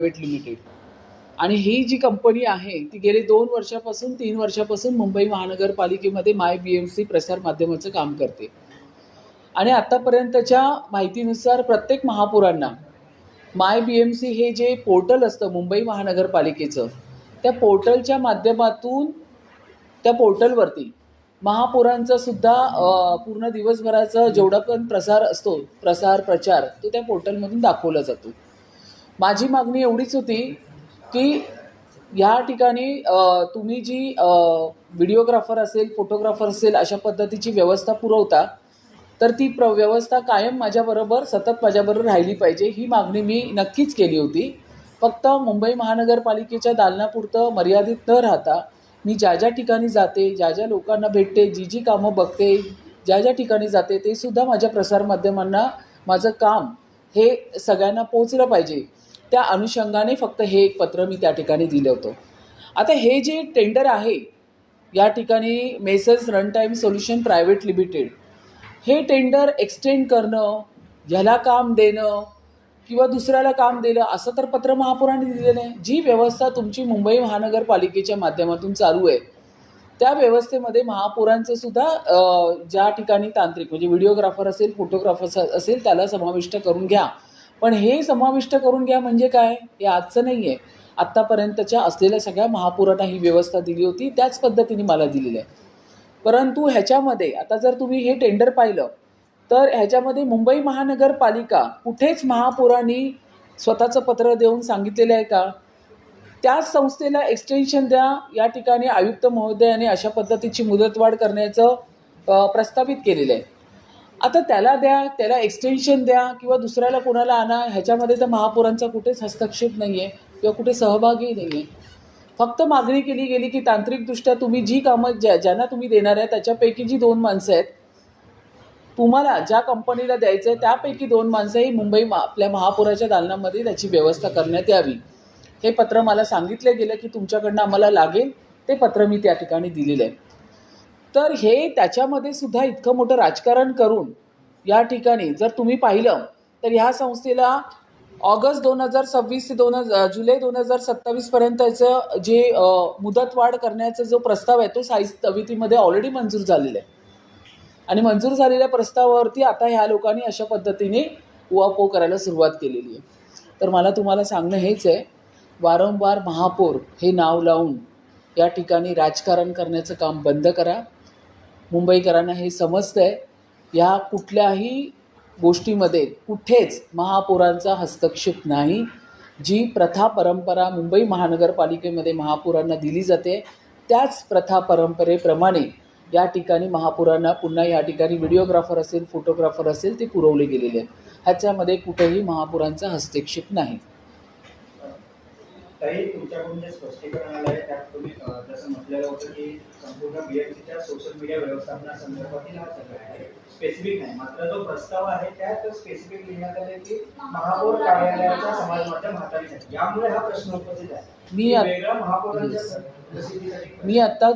Private limited आणि ही जी company आहे ती गेली 2 वर्षापासून 3 वर्षापासून मुंबई महानगरपालिकेमध्ये माय BMC प्रसार माध्यमाचं काम करते आणि आतापर्यंतच्या माहितीनुसार प्रत्येक महापौरांना माय BMC हे जे पोर्टल असतं मुंबई महानगरपालिकेचं, त्या पोर्टलच्या माध्यमातून त्या पोर्टलवरती महापौरांचा सुद्धा पूर्ण दिवसभराचा जेवढा पण प्रसार असतो, प्रचार तो त्या पोर्टलमधून दाखवला जातो. माझी मागणी एवढीच होती की या ठिकाणी तुम्ही जी व्हिडिओग्राफर असेल, फोटोग्राफर असेल अशा पद्धतीची व्यवस्था पुरवता, तर ती व्यवस्था कायम सतत माझ्याबरोबर राहिली पाहिजे. ही मागणी मी नक्कीच केली होती. फक्त मुंबई महानगरपालिकेच्या दालनापुरतं मर्यादित न राहता मी ज्या ज्या ठिकाणी जाते, ज्या ज्या लोकांना भेटते, जी जी कामं बघते, ज्या ज्या ठिकाणी जाते, ते सुद्धा माझ्या प्रसारमाध्यमांना माझं काम हे सगळ्यांना पोचलं पाहिजे. त्या अनुषंगाने फक्त हे एक पत्र मी त्या ठिकाणी दिलं होतं. आता हे जे टेंडर आहे या ठिकाणी messrs runtime solution private limited, हे टेंडर एक्सटेंड करणं, ह्याला काम देणं किंवा दुसऱ्याला काम दिलं असं तर पत्र महापौरांनी दिलेलं आहे. जी व्यवस्था तुमची मुंबई महानगरपालिकेच्या माध्यमातून चालू आहे त्या व्यवस्थेमध्ये महापौरांचं सुद्धा ज्या ठिकाणी तांत्रिक म्हणजे व्हिडिओग्राफर असेल, फोटोग्राफर असेल त्याला समाविष्ट करून घ्या. पण हे समाविष्ट करून घ्या म्हणजे काय, हे आजचं नाही आहे. आत्तापर्यंतच्या असलेल्या सगळ्या महापौरांना ही व्यवस्था दिली होती, त्याच पद्धतीने मला दिलेलं आहे. परंतु ह्याच्यामध्ये आता जर तुम्ही हे टेंडर पाहिलं तर ह्याच्यामध्ये मुंबई महानगरपालिका कुठेच महापौरांनी स्वतःचं पत्र देऊन सांगितलेलं आहे का त्याच संस्थेला एक्सटेन्शन द्या. या ठिकाणी आयुक्त महोदयाने अशा पद्धतीची मुदतवाढ करण्याचं प्रस्तावित केलेलं आहे. आता त्याला द्या, त्याला एक्सटेन्शन द्या किंवा दुसऱ्याला कोणाला आणा, ह्याच्यामध्ये तर महापौरांचा कुठेच हस्तक्षेप नाही आहे किंवा कुठे सहभागी नाही आहे. फक्त मागणी केली गेली की तांत्रिकदृष्ट्या तुम्ही जी कामं ज्यांना तुम्ही देणार आहे त्याच्यापैकी जी 2 माणसं आहेत, तुम्हाला ज्या कंपनीला द्यायचं आहे त्यापैकी 2 माणसं ही आपल्या महापौराच्या दालनामध्ये त्याची व्यवस्था करण्यात यावी. हे पत्र मला सांगितलं गेलं की तुमच्याकडनं आम्हाला लागेल, ते पत्र मी त्या ठिकाणी दिलेलं आहे. तर हे त्याच्यामध्ये सुद्धा इतकं मोठं राजकारण करून या ठिकाणी जर तुम्ही पाहिलं तर ह्या संस्थेला ऑगस्ट 2026 ते जुलै 2027पर्यंतचं जे मुदतवाढ करण्याचा जो प्रस्ताव आहे तो स्थायी समितीमध्ये ऑलरेडी मंजूर झालेला आहे आणि मंजूर झालेल्या प्रस्तावावरती आता ह्या लोकांनी अशा पद्धतीने उहापोह करायला सुरुवात केलेली आहे. तर मला तुम्हाला सांगणं हेच आहे, वारंवार महापौर हे नाव लावून या ठिकाणी राजकारण करण्याचं काम बंद करा. मुंबईकरांना हे समजतं आहे, ह्या कुठल्याही गोष्टीमध्ये कुठेच महापौरांचा हस्तक्षेप नाही. जी प्रथा परंपरा मुंबई महानगरपालिकेमध्ये महापौरांना दिली जाते त्याच प्रथा परंपरेप्रमाणे या ठिकाणी महापौरांना पुन्हा या ठिकाणी व्हिडिओग्राफर असेल, फोटोग्राफर असेल ते पुरवले गेलेले आहेत. ह्याच्यामध्ये कुठेही महापौरांचा हस्तक्षेप नाही. ताई, तुमच्याकडून जे स्पष्टीकरण आलं आहे त्यात तुम्ही जसं म्हटलेलं होतं की संपूर्ण BMCच्या सोशल मीडिया व्यवस्थापनासंदर्भातील हा सगळं आहे, स्पेसिफिक नाही. मात्र जो प्रस्ताव आहे त्यात स्पेसिफिक लिहिण्यात आले की महापौर कार्यालयाच्या समाज माध्यम हाताळणीसाठी, यामुळे हा प्रश्न उपस्थित आहे. मी आता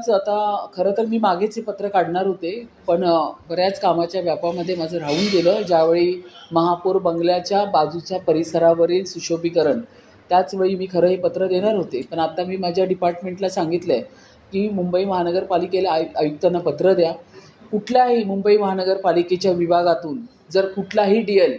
खरं तर मी मागेच हे पत्र काढणार होते, पण बऱ्याच कामाच्या व्यापामध्ये माझं राहून गेलं. ज्यावेळी महापौर बंगल्याच्या बाजूच्या परिसरावरील सुशोभीकरण त्याचवेळी मी खरं हे पत्र देणार होते, पण आता मी माझ्या डिपार्टमेंटला सांगितलं आहे की मुंबई महानगरपालिकेला आयुक्तांना पत्र द्या. कुठल्याही मुंबई महानगरपालिकेच्या विभागातून जर कुठलाही DL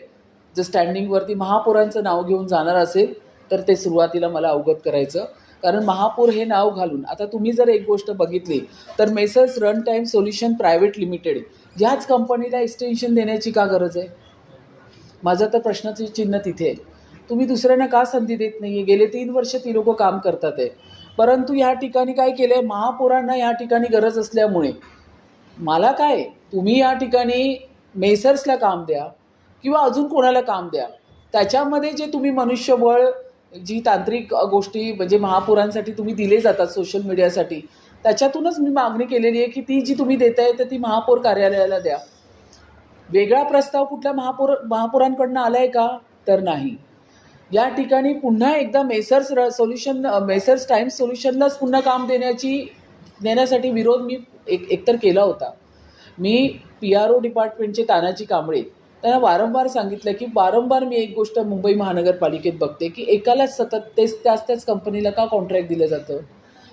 जर स्टँडिंगवरती महापौरांचं नाव घेऊन जाणार असेल तर ते सुरुवातीला मला अवगत करायचं. कारण महापौर हे नाव घालून आता तुम्ही जर एक गोष्ट बघितली तर messrs runtime solution private limited ह्याच कंपनीला एक्सटेन्शन देण्याची का गरज आहे? माझं तर प्रश्नाचं चिन्ह तिथे आहे. तुम्ही दुसऱ्यांना का संधी देत नाही आहे? गेले 3 वर्ष ती लोकं काम करतात आहे. परंतु ह्या ठिकाणी काय केलं आहे, महापौरांना ह्या ठिकाणी गरज असल्यामुळे मला काय, तुम्ही या ठिकाणी मेसर्सला काम द्या किंवा अजून कोणाला काम द्या. त्याच्यामध्ये जे तुम्ही मनुष्यबळ, जी तांत्रिक गोष्टी म्हणजे महापौरांसाठी तुम्ही दिले जातात सोशल मीडियासाठी, त्याच्यातूनच मी मागणी केलेली आहे की ती जी तुम्ही देताय तर ती महापौर कार्यालयाला द्या. वेगळा प्रस्ताव कुठल्या महापौरांकडनं आला आहे का? तर नाही. या ठिकाणी पुन्हा एकदा मेसर्स टाइम्स सोल्युशनलाच पुन्हा काम देण्यासाठी विरोध मी एकतर केला होता. मी PRO डिपार्टमेंटचे तानाजी कांबळे त्यांना वारंवार सांगितलं की वारंवार मी एक गोष्ट मुंबई महानगरपालिकेत बघते की एकालाच सतत त्याच कंपनीला का कॉन्ट्रॅक्ट दिलं जातं.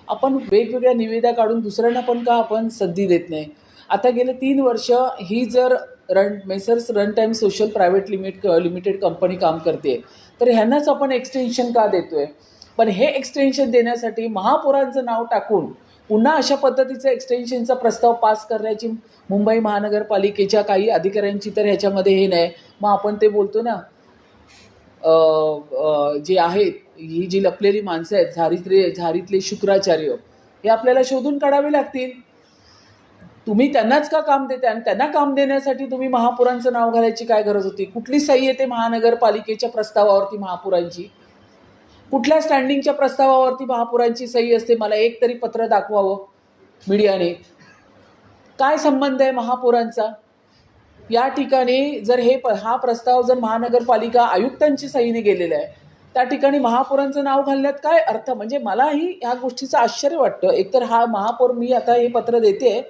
आपण वेगवेगळ्या निविदा काढून दुसऱ्यांना पण का आपण संधी देत नाही. आता गेले 3 वर्ष ही जर messrs run time social private limited company काम करते, तर ह्यांनाच आपण एक्सटेन्शन का देतोय. पण हे एक्सटेन्शन देण्यासाठी महापौरांचं नाव टाकून पुन्हा अशा पद्धतीचं एक्सटेन्शनचा प्रस्ताव पास करण्याची मुंबई महानगरपालिकेच्या काही अधिकाऱ्यांची तर ह्याच्यामध्ये हे नाही. मग आपण ते बोलतो ना, जे आहेत ही जी लपलेली माणसं आहेत झारीतले शुक्राचार्य, हे आपल्याला शोधून काढावे लागतील. तुम्ही त्यांनाच का काम देते आणि त्यांना काम देण्यासाठी तुम्ही महापौरांचं नाव घालायची काय गरज होती. कुठली सही येते महानगरपालिकेच्या प्रस्तावावरती महापौरांची, कुठल्या स्टँडिंगच्या प्रस्तावावरती महापौरांची सही असते. मला एक तरी पत्र दाखवावं मीडियाने. काय संबंध आहे महापौरांचा या ठिकाणी. जर हा प्रस्ताव जर महानगरपालिका आयुक्तांची सहीने गेलेला आहे, त्या ठिकाणी महापौरांचं नाव घालण्यात काय अर्थ. म्हणजे मलाही ह्या गोष्टीचं आश्चर्य वाटतं. एकतर हा महापौर, मी आता हे पत्र देते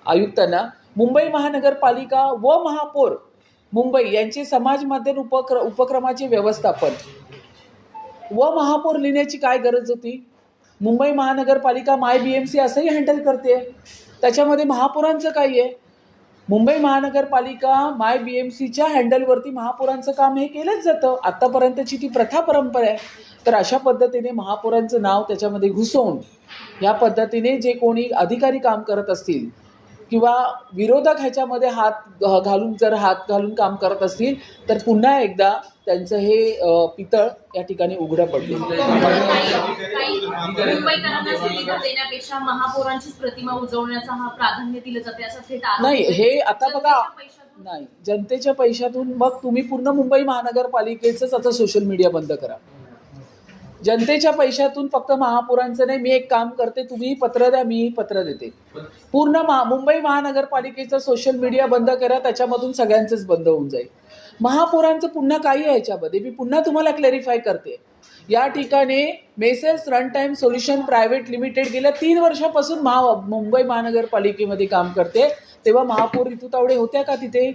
आयुक्तांना, मुंबई महानगरपालिका व महापौर मुंबई यांचे समाज माध्यम उपक्रमाचे व्यवस्थापन व महापौर लिहिण्याची काय गरज होती. मुंबई महानगरपालिका MyBMC असंही हँडल करते, त्याच्यामध्ये महापौरांचं काय आहे. मुंबई महानगरपालिका MyBMCच्या हँडलवरती महापौरांचं काम हे केलंच जातं. आत्तापर्यंतची ती प्रथा परंपरा आहे. तर अशा पद्धतीने महापौरांचं नाव त्याच्यामध्ये घुसवून ह्या पद्धतीने जे कोणी अधिकारी काम करत असतील किंवा विरोधक ह्याच्यामध्ये हात घालून काम करत असतील, तर पुन्हा एकदा त्यांचं हे पितळ या ठिकाणी उघडं पडले. देण्यापेक्षा महापौरांचीच प्रतिमा उजवण्याचा हा प्राधान्य दिलं जाते असं थेट नाही. हे आता बघा, नाही, जनतेच्या पैशातून मग तुम्ही पूर्ण मुंबई महानगरपालिकेचंच आता सोशल मीडिया बंद करा. जनतेच्या पैशातून फक्त महापौरांचं नाही. मी एक काम करते, तुम्ही पत्र द्या, मी पत्र देते. पूर्ण मुंबई महानगरपालिकेचं सोशल मीडिया बंद करा, त्याच्यामधून सगळ्यांचंच बंद होऊन जाईल. महापौरांचं पुन्हा काही आहे याच्यामध्ये, मी पुन्हा तुम्हाला क्लॅरिफाय करते. या ठिकाणी messrs run time solution private limited गेल्या 3 वर्षापासून मुंबई महानगरपालिकेमध्ये काम करते. तेव्हा महापौर ऋतू तावडे होत्या का तिथे?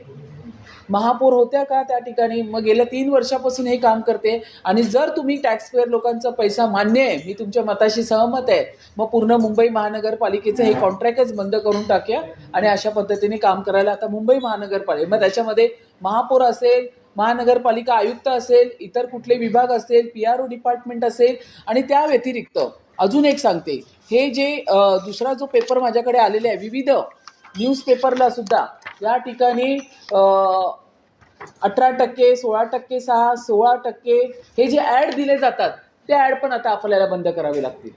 महापौर होत्या का त्या ठिकाणी? मग गेल्या 3 वर्षापासून हे काम करते. आणि जर तुम्ही टॅक्सपेअर लोकांचा पैसा मान्य आहे, मी तुमच्या मताशी सहमत आहे, मग पूर्ण मुंबई महानगरपालिकेचं हे कॉन्ट्रॅक्टच बंद करून टाकूया आणि अशा पद्धतीने काम करायला आता मुंबई महानगरपालिका, मग त्याच्यामध्ये महापौर असेल, महानगरपालिका आयुक्त असेल, इतर कुठले विभाग असेल, PRO डिपार्टमेंट असेल. आणि त्या व्यतिरिक्त अजून एक सांगते, हे जे दुसरा जो पेपर माझ्याकडे आलेला आहे, विविध न्यूजपेपरला सुद्धा या ठिकाणी 18%, 16%, 16% हे जे ॲड दिले जातात, ते ॲड पण आता आपल्याला बंद करावे लागतील.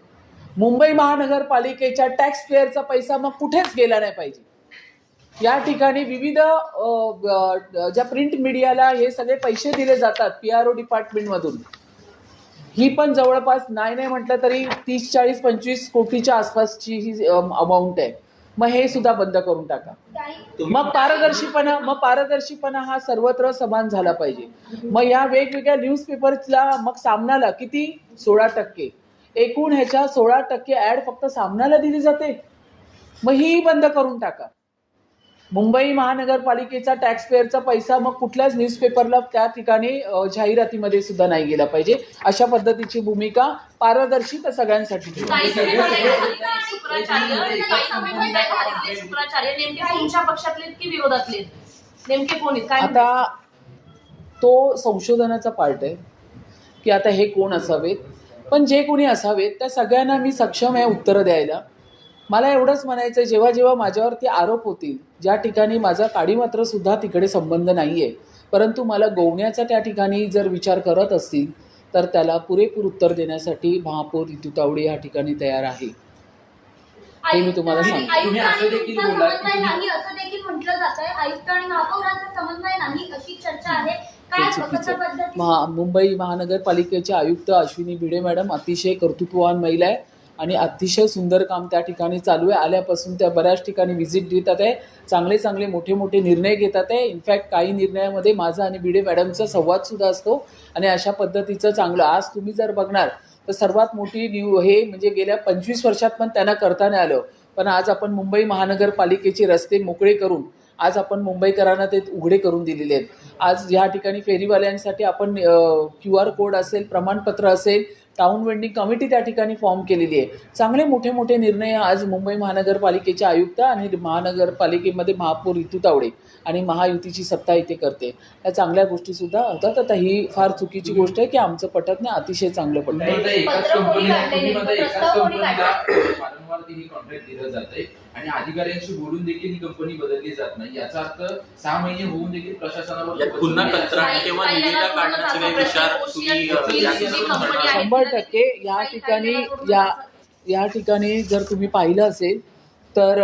मुंबई महानगरपालिकेच्या टॅक्स पेअरचा पैसा मग कुठेच गेला नाही पाहिजे. या ठिकाणी विविध ज्या प्रिंट मीडियाला हे सगळे पैसे दिले जातात PRO डिपार्टमेंटमधून, ही पण जवळपास नाही म्हटलं तरी 30, 40, 25 कोटीच्या आसपासची ही अमाऊंट आहे. मग हे सुद्धा बंद करून टाका. मग पारदर्शीपणा हा सर्वत्र समान झाला पाहिजे. मग या वेगवेगळ्या न्यूजपेपर्सला मग सामनाला किती? 16%. एकूण ह्याच्या 16% ॲड फक्त सामनाला दिली जाते. मग ही बंद करून टाका. मुंबई महानगरपालिकेचा टॅक्सपेअरचा पैसा मग कुठल्याच न्यूजपेपरला त्या ठिकाणी जाहिरातीमध्ये सुद्धा नाही गेला पाहिजे. अशा पद्धतीची भूमिका पारदर्शी तर सगळ्यांसाठी. आता तो संशोधनाचा पार्ट आहे की आता हे कोण असावेत, पण जे कोणी असावेत त्या सगळ्यांना मी सक्षम आहे उत्तरं द्यायला. मला एवढंच म्हणायचं, जेव्हा जेव्हा माझ्यावरती आरोप होतील, ज्या ठिकाणी माझा काडीमात्र सुद्धा तिकडे संबंध नाही आहे, परंतु मला गोवण्याचा त्या ठिकाणी जर विचार करत असतील, तर त्याला पुरेपूर उत्तर देण्यासाठी महापौर ऋतू तावडे या ठिकाणी तयार आहे. हे मी तुम्हाला सांगतो. तुम्ही असं देखील म्हटलं जात आहे, आयुक्त आणि महापौरांचा समन्वय नाही अशी चर्चा आहे. मुंबई महानगरपालिकेचे आयुक्त अश्विनी भिडे मॅडम अतिशय कर्तृत्ववान महिला आहे आणि अतिशय सुंदर काम त्या ठिकाणी चालू आहे. आल्यापासून त्या बऱ्याच ठिकाणी व्हिजिट देतात आहे, चांगले चांगले मोठे मोठे निर्णय घेतात आहे. इनफॅक्ट काही निर्णयामध्ये माझा आणि भिडे मॅडमचा संवादसुद्धा असतो आणि अशा पद्धतीचं चांगलं. आज तुम्ही जर बघणार तर सर्वात मोठी हे म्हणजे गेल्या 25 वर्षात पण त्यांना करता नाही आलं, पण आज आपण मुंबई महानगरपालिकेचे रस्ते मोकळे करून आज आपण मुंबईकरांना ते उघडे करून दिलेले आहेत. आज ह्या ठिकाणी फेरीवाल्यांसाठी आपण QR कोड असेल, प्रमाणपत्र असेल, टाऊन वेंडिंग कमिटी त्या ठिकाणी फॉर्म केलेली आहे. चांगले मोठे मोठे निर्णय आज मुंबई महानगरपालिकेचे आयुक्त आणि महानगरपालिकेमध्ये महापौर ऋतू तावडे आणि महायुतीची सत्ता इथे करते. या चांगल्या गोष्टीसुद्धा होतात. आता ही फार चुकीची गोष्ट आहे की आमचं पटत नाही, अतिशय चांगलं पटत तुम्ही म्हणता एकाच पत्र कोणी कंपनीला काढलेले? तुम्ही म्हणता एकाच प्रस्ताव कोणी कंपनीला वारंवार तिने कॉन्ट्रॅक्ट दिलं जातंय आणि अधिकाऱ्यांशी बोलून देखील ही कंपनी बदलली जात नाही. याचा अर्थ 6 महिने होऊन देखील प्रशासनावर यात पुन्हा कंत्राट किंवा निविदा काढण्याचे काही विचार तुम्ही या 100% या ठिकाणी जर तुम्ही पाहिलं असेल तर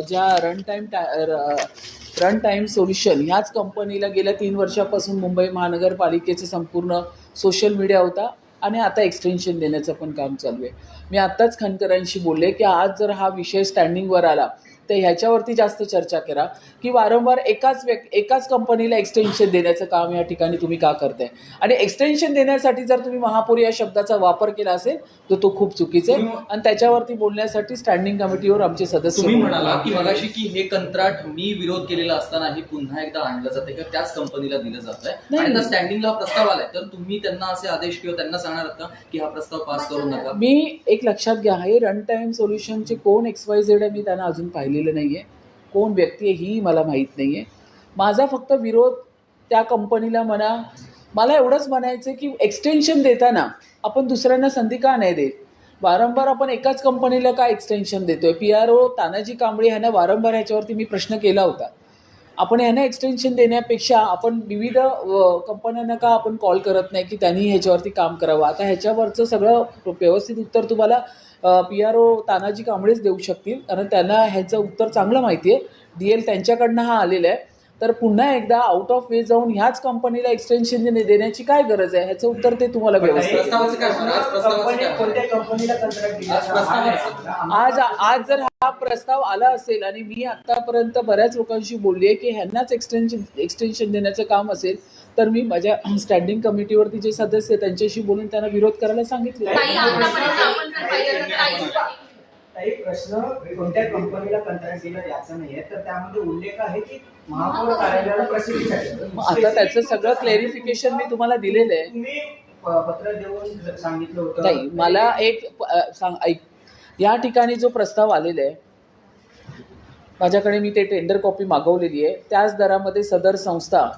ज्या रन टाईम सोल्युशन ह्याच कंपनीला गेल्या 3 वर्षापासून मुंबई महानगरपालिकेचं संपूर्ण सोशल मीडिया होता आणि आता एक्सटेन्शन देण्याचं पण काम चालू आहे. मी आत्ताच खनकरांशी बोलले की आज जर हा विषय स्टँडिंगवर आला तर ह्याच्यावरती जास्त चर्चा करा की वारंवार एकाच कंपनीला एक्सटेन्शन देण्याचं काम या ठिकाणी तुम्ही का करताय. आणि एक्सटेन्शन देण्यासाठी जर तुम्ही महापौर या शब्दाचा वापर केला असेल तर तो खूप चुकीचा आहे आणि त्याच्यावरती बोलण्यासाठी स्टँडिंग कमिटीवर आमचे सदस्य तुम्ही म्हणाला की मगाशी की हे कंत्राट मी विरोध केलेला असताना हे पुन्हा एकदा आणलं जाते किंवा त्याच कंपनीला दिलं जात आहे आणि त्या स्टँडिंगला प्रस्ताव आलाय तर तुम्ही त्यांना असे आदेश किंवा त्यांना सांगणार आहात का की हा प्रस्ताव पास करू नका. मी एक लक्षात घ्या, हे रन टाईम सोल्युशनचे कोण XYZ आहे मी त्यांना अजून पाहिलेलं नाही आहे, कोण व्यक्ती आहे ही मला माहीत नाही आहे. माझा फक्त विरोध त्या कंपनीला मला एवढंच म्हणायचं आहे की एक्सटेन्शन देताना आपण दुसऱ्यांना संधी का नाही देत. वारंवार आपण एकाच कंपनीला का एक्सटेन्शन देतोय. PRO तानाजी कांबळे ह्यांना वारंवार ह्याच्यावरती मी प्रश्न केला होता. आपण ह्यांना एक्सटेन्शन देण्यापेक्षा आपण विविध कंपन्यांना का आपण कॉल करत नाही की त्यांनी ह्याच्यावरती काम करावं. आता ह्याच्यावरचं सगळं व्यवस्थित उत्तर तुम्हाला PRO तानाजी कांबळेच देऊ शकतील कारण त्यांना ह्याचं उत्तर चांगलं माहिती आहे. DL त्यांच्याकडनं हा आलेला आहे. तर पुन्हा एकदा आउट ऑफ वे जाऊन ह्याच कंपनीला एक्सटेन्शन देण्याची काय गरज आहे ह्याचं उत्तर ते तुम्हाला व्यवस्थित प्रस्तावाचं काय होणार? आज प्रस्तावाचं काय? कोणत्या कंपनीला कंत्राट दिलं आज प्रस्तावाचं आज जर हा प्रस्ताव आला असेल आणि मी आतापर्यंत बऱ्याच लोकांशी बोलली आहे की ह्यांनाच एक्सटेन्शन देण्याचं काम असेल तर मी माझ्या स्टँडिंग कमिटीवरती जे सदस्य आहेत त्यांच्याशी बोलून त्यांना विरोध करायला सांगितले. ताई, आतापर्यंत आपण जर पाहिलं तर काही प्रश्न कोणत्या कंपनीला कंत्राट दिलं याचा नाहीये तर त्यामध्ये उल्लेख आहे की महापौर कार्यालयाला प्रसिद्धीसाठी. आता त्याचं सगळं क्लेरिफिकेशन मी तुम्हाला दिलेलं आहे. तुम्ही पत्र देऊन सांगितलं होतं. नाही, मला एक ऐक, या ठिकाणी जो प्रस्ताव आलेला आहे माझ्याकडे मी ते टेंडर कॉपी मागवलेली आहे. त्याच दरामध्ये सदर संस्था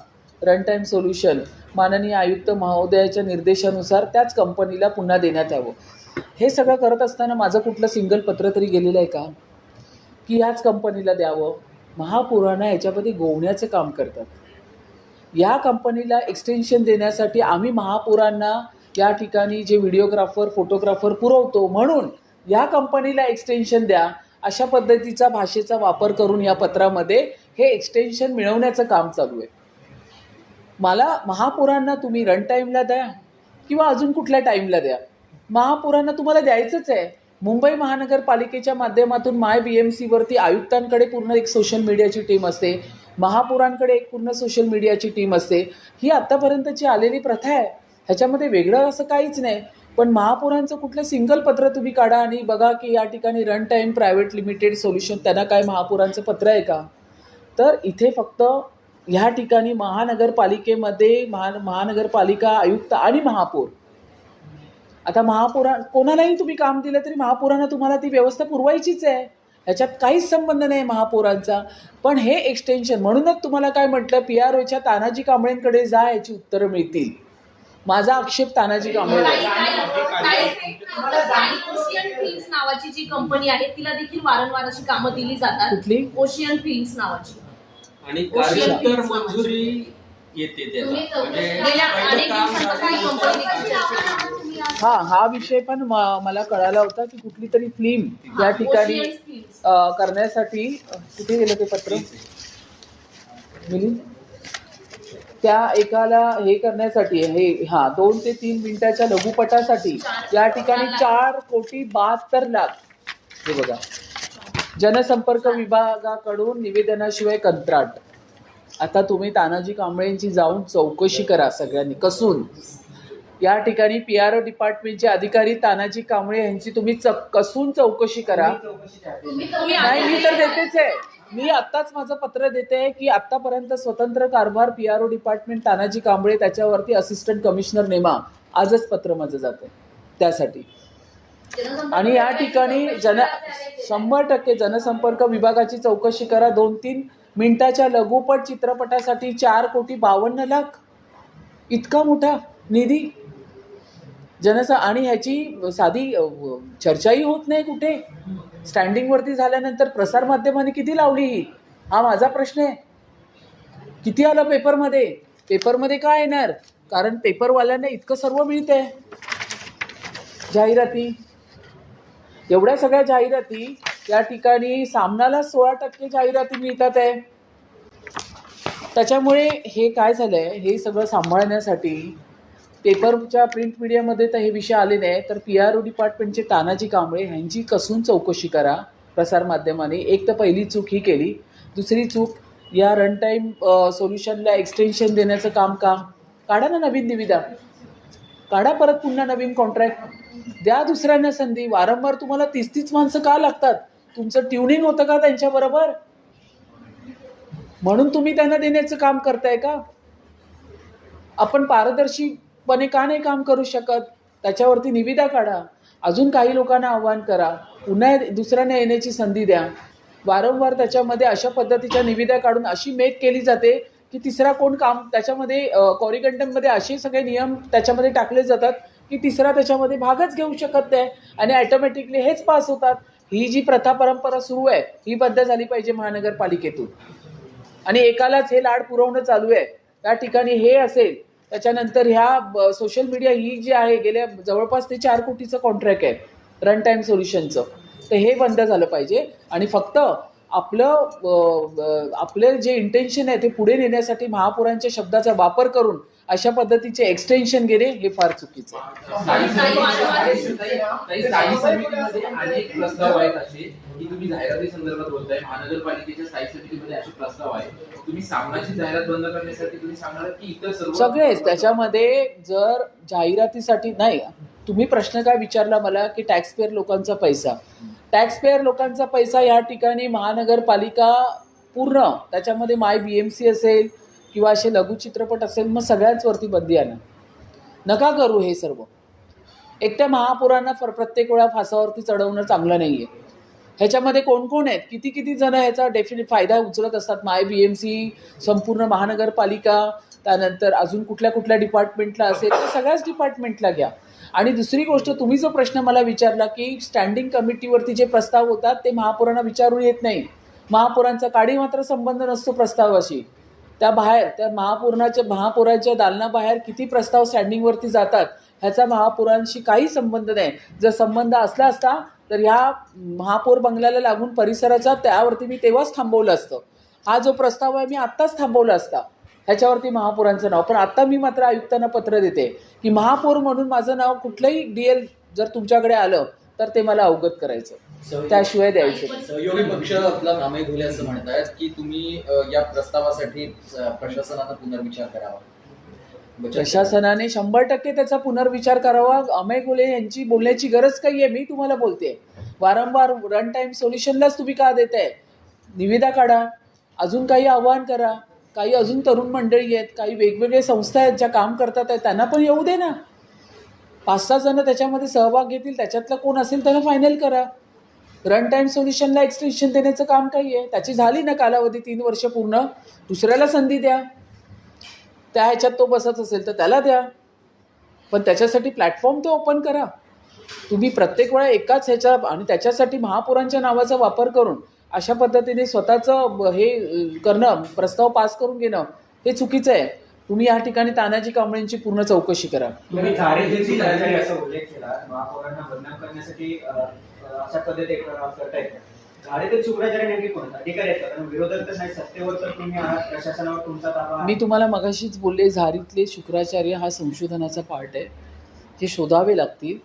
रन टाईम सोल्युशन माननीय आयुक्त महोदयाच्या निर्देशानुसार त्याच कंपनीला पुन्हा देण्यात यावं. हे सगळं करत असताना माझं कुठलं सिंगल पत्र तरी गेलेलं आहे का की ह्याच कंपनीला द्यावं. महापौरांना ह्याच्यामध्ये गोवण्याचं काम करतात. या कंपनीला एक्सटेन्शन देण्यासाठी आम्ही महापौरांना या ठिकाणी जे व्हिडिओग्राफर फोटोग्राफर पुरवतो म्हणून या कंपनीला एक्सटेन्शन द्या अशा पद्धतीचा भाषेचा वापर करून या पत्रामध्ये हे एक्सटेन्शन मिळवण्याचं काम चालू आहे. मला महापौरांना तुम्ही रन टाईमला द्या किंवा अजून कुठल्या टाईमला द्या, महापौरांना तुम्हाला द्यायचंच आहे. मुंबई महानगरपालिकेच्या माध्यमातून MyBMCवरती आयुक्तांकडे पूर्ण एक सोशल मीडियाची टीम असते, महापौरांकडे एक पूर्ण सोशल मीडियाची टीम असते. ही आत्तापर्यंतची आलेली प्रथा आहे, ह्याच्यामध्ये वेगळं असं काहीच नाही. पण महापौरांचं कुठलं सिंगल पत्र तुम्ही काढा आणि बघा की या ठिकाणी run time private limited solution त्यांना काय महापौरांचं पत्र आहे का. तर इथे फक्त ह्या ठिकाणी महानगरपालिकेमध्ये महानगरपालिका आयुक्त आणि महापौर, आता कोणालाही तुम्ही काम दिलं तरी महापौरांना तुम्हाला ती व्यवस्था पुरवायचीच आहे, ह्याच्यात काहीच संबंध नाही महापौरांचा. पण हे एक्सटेन्शन म्हणूनच तुम्हाला काय म्हटलं PROच्या तानाजी कांबळेंकडे जा याची उत्तरं मिळतील. माझा आक्षेप तानाजी कांबळे ओशियन फिल्म्स नावाची जी कंपनी आहे तिला देखील वारंवार अशी कामं दिली जातात. कुठली? ओशियन फिल्म्स नावाची. आणि कार्यालय मंजुरी येते त्याला म्हणजे गेल्या अनेक काम दिवसांपासून ही कंपनी हा विषय पण मला कळाला होता की कुठली तरी फिल्म या ठिकाणी करण्यासाठी कुठे गेलं ते पत्र त्या एकाला हे करण्यासाठी 2 ते 3 मिनिटाच्या लघुपटासाठी या ठिकाणी 4,72,00,000 हे बघा जनसंपर्क विभागाकडून निवेदनाशिवाय कंत्राट. आता तुम्ही तानाजी कांबळेंची जाऊन चौकशी करा सगळ्यांनी कसून. या ठिकाणी PRO डिपार्टमेंटचे अधिकारी तानाजी कांबळे यांची तुम्ही कसून चौकशी करा. नाही, मी तर देतेच आहे. मी आत्ताच माझं पत्र देते की आत्तापर्यंत स्वतंत्र कारभार PRO डिपार्टमेंट तानाजी कांबळे त्याच्यावरती असिस्टंट कमिशनर नेमा, आजच पत्र माझं जातं त्यासाठी. आणि या ठिकाणी 100% जनसंपर्क विभागाची चौकशी करा. 2-3 मिनिटाच्या लघुपट चित्रपटासाठी 4,52,00,000 इतका मोठा निधी आणि ह्याची साधी चर्चाही होत नाही कुठे. स्टँडिंगवरती झाल्यानंतर प्रसारमाध्यमांनी किती लावली ही, हा माझा प्रश्न आहे. किती आलं पेपरमध्ये? पेपरमध्ये काय येणार? कारण पेपरवाल्यांना इतकं सर्व मिळतंय, जाहिराती, एवढ्या सगळ्या जाहिराती. या ठिकाणी सामनाला 16% जाहिराती मिळतात आहे. त्याच्यामुळे हे काय झालं आहे, हे सगळं सांभाळण्यासाठी पेपरच्या प्रिंट मीडियामध्ये तर हे विषय आले नाही, तर PRO डिपार्टमेंटचे तानाजी कांबळे ह्यांची कसून चौकशी करा प्रसारमाध्यमाने. एक तर पहिली चूक ही केली, दुसरी चूक या रन टाईम सोल्युशनला एक्सटेन्शन देण्याचं काम का? काढा ना नवीन निविदा, काढा परत पुन्हा नवीन कॉन्ट्रॅक्ट, द्या दुसऱ्यांना संधी. वारंवार तुम्हाला 30 माणसं का लागतात? तुमचं ट्युनिंग होतं का त्यांच्याबरोबर? म्हणून तुम्ही त्यांना देण्याचं काम करताय का? आपण पारदर्शीपणे का नाही काम करू शकत? त्याच्यावरती निविदा काढा. अजून काही लोकांना आव्हान करा, पुन्हा दुसऱ्यांना येण्याची संधी द्या. वारंवार त्याच्यामध्ये अशा पद्धतीच्या निविदा काढून अशी मेक केली जाते की तिसरा कोण काम त्याच्यामध्ये कॉरिगंडममध्ये असे सगळे नियम त्याच्यामध्ये टाकले जातात की तिसरा त्याच्यामध्ये भागच घेऊ शकत नाही आणि ॲटोमॅटिकली हेच पास होतात. ही जी प्रथा परंपरा सुरू आहे ही बंद झाली पाहिजे महानगरपालिकेतून. आणि एकालाच हे लाड पुरवणं चालू आहे त्या ठिकाणी हे असेल. त्याच्यानंतर ह्या सोशल मीडिया ही जी आहे, गेल्या जवळपास ते 4 कोटीचं कॉन्ट्रॅक्ट आहे रन टाईम सोल्युशनचं, तर हे बंद झालं पाहिजे. आणि फक्त आपलं जे इंटेन्शन आहे ते पुढे नेण्यासाठी महापुरांच्या शब्दाचा वापर करून अशा पद्धतीचे एक्सटेन्शन घेणे हे फार चुकीचं आहे. स्थायी समितीमध्ये अनेक प्रस्ताव आहेत असे की तुम्ही जाहिराती संदर्भात बोलताय. महानगरपालिकेच्या स्थायी समितीमध्ये असे प्रस्ताव आहेत, तुम्ही सामनाची जाहिरात बंद करण्यासाठी तुम्ही सांगणार की इतर सर्व सगळेच त्याच्यामध्ये. जर जाहिरातीसाठी नाही, तुम्ही प्रश्न काय विचारला मला की टॅक्सपेअर लोकांचा पैसा, टॅक्सपेअर लोकांचा पैसा या ठिकाणी महानगरपालिका पूर्ण त्याच्यामध्ये माय BMC असेल किंवा असे लघुचित्रपट असेल, मग सगळ्यांचवरती बंदी आणा. नका करू हे सर्व. एकट्या महापुरांना प्रत्येक वेळा फासावरती चढवणं चांगलं नाही आहे. ह्याच्यामध्ये कोण कोण आहेत, किती किती जण ह्याचा डेफिनेट फायदा उचलत असतात. माय BMC, संपूर्ण महानगरपालिका, त्यानंतर अजून कुठल्या कुठल्या डिपार्टमेंटला असेल तर सगळ्याच डिपार्टमेंटला घ्या. आणि दुसरी गोष्ट, तुम्ही जो प्रश्न मला विचारला की स्टँडिंग कमिटीवरती जे प्रस्ताव होतात ते महापुरांना विचारून येत नाही. महापुरांचा काडी मात्र संबंध नसतो प्रस्तावाशी. त्या बाहेर त्या महापुरांच्या दालनाबाहेर किती प्रस्ताव स्टँडिंगवरती जातात ह्याचा महापुरांशी काही संबंध नाही. जर संबंध असला असता तर ह्या महापौर बंगल्याला लागून परिसराचा त्यावरती मी तेव्हाच थांबवलं असतं. हा जो प्रस्ताव आहे मी आत्ताच थांबवला असता ह्याच्यावरती महापौरांचं नाव. पण आत्ता मी मात्र आयुक्तांना पत्र देते की महापौर म्हणून माझं नाव कुठलंही DL जर तुमच्याकडे आलं तर ते मला अवगत करायचं, त्याशिवाय द्यायचं. सहयोगी पक्ष आपला अमेय घोले असं म्हणतायत की तुम्ही या प्रस्तावासाठी प्रशासनाचा पुनर्विचार करावा. प्रशासनाने 100% त्याचा पुनर्विचार करावा. अमेय घोले यांची बोलण्याची गरज काही आहे? मी तुम्हाला बोलते, वारंवार रन टाईम सोल्युशनलाच तुम्ही का देताय? निविदा काढा, अजून काही आव्हान करा. काही अजून तरुण मंडळी आहेत, काही वेगवेगळे संस्था आहेत ज्या काम करतात आहेत, त्यांना पण येऊ दे ना. 5-6 जण त्याच्यामध्ये सहभाग घेतील, त्याच्यातलं कोण असेल त्याला फायनल करा. रन टाईम सोल्युशनला एक्सटेन्शन देण्याचं काम काही आहे? त्याची झाली ना कालावधी 3 वर्ष पूर्ण, दुसऱ्याला संधी द्या. त्या ह्याच्यात तो बसत असेल तर त्याला द्या, पण त्याच्यासाठी प्लॅटफॉर्म तो ओपन करा. तुम्ही प्रत्येक वेळा एकाच ह्याच्या आणि त्याच्यासाठी महापुरांच्या नावाचा वापर करून अशा पद्धतीने स्वतःचं हे करणं, प्रस्ताव पास करून घेणं हे चुकीचं आहे. तुम्ही या ठिकाणी तानाजी कांबळेंची पूर्ण चौकशी करा. तुम्ही जाहिरातीची असा उल्लेख केला, महापौरांना बदनाम करण्यासाठी अशा पद्धती करतायत. जाहिराती शुक्राचार्य नेमके कोण अधिकारी आहेत? कारण विरोधक तर नाही, सत्तेवर तर तुम्ही आहात, प्रशासनावर तुमचा ताबा. मी तुम्हाला मगाशीच बोलले, झारीतले शुक्राचार्य हा संशोधनाचा पार्ट आहे. हे शोधावे लागतील.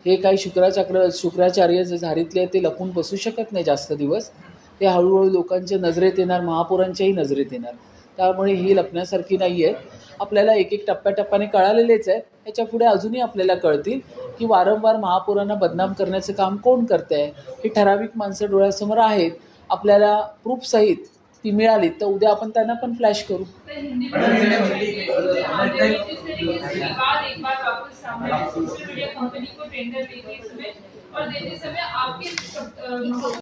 हे काही शुक्राचार्य जे झारीतले आहेत ते लपून बसू शकत नाही जास्त दिवस. ते हळूहळू लोकांच्या नजरेत येणार, महापुरांच्याही नजरेत येणार. त्यामुळे ही लपण्यासारखी नाही आहे. आपल्याला एक एक टप्प्याटप्प्याने कळालेलेच आहेत. ह्याच्या पुढे अजूनही आपल्याला कळतील की वारंवार महापुरांना बदनाम करण्याचं काम कोण करतं आहे. ही ठराविक माणसं डोळ्यासमोर आहेत. आपल्याला प्रूफ सहित ती मिळाली तर उद्या आपण त्यांना पण फ्लॅश करू. तो हिंदी में जिस तरीके से विवाद एक बार वापस सामने आया, सोशल मीडिया कंपनी को टेंडर देते समय और देते समय आपके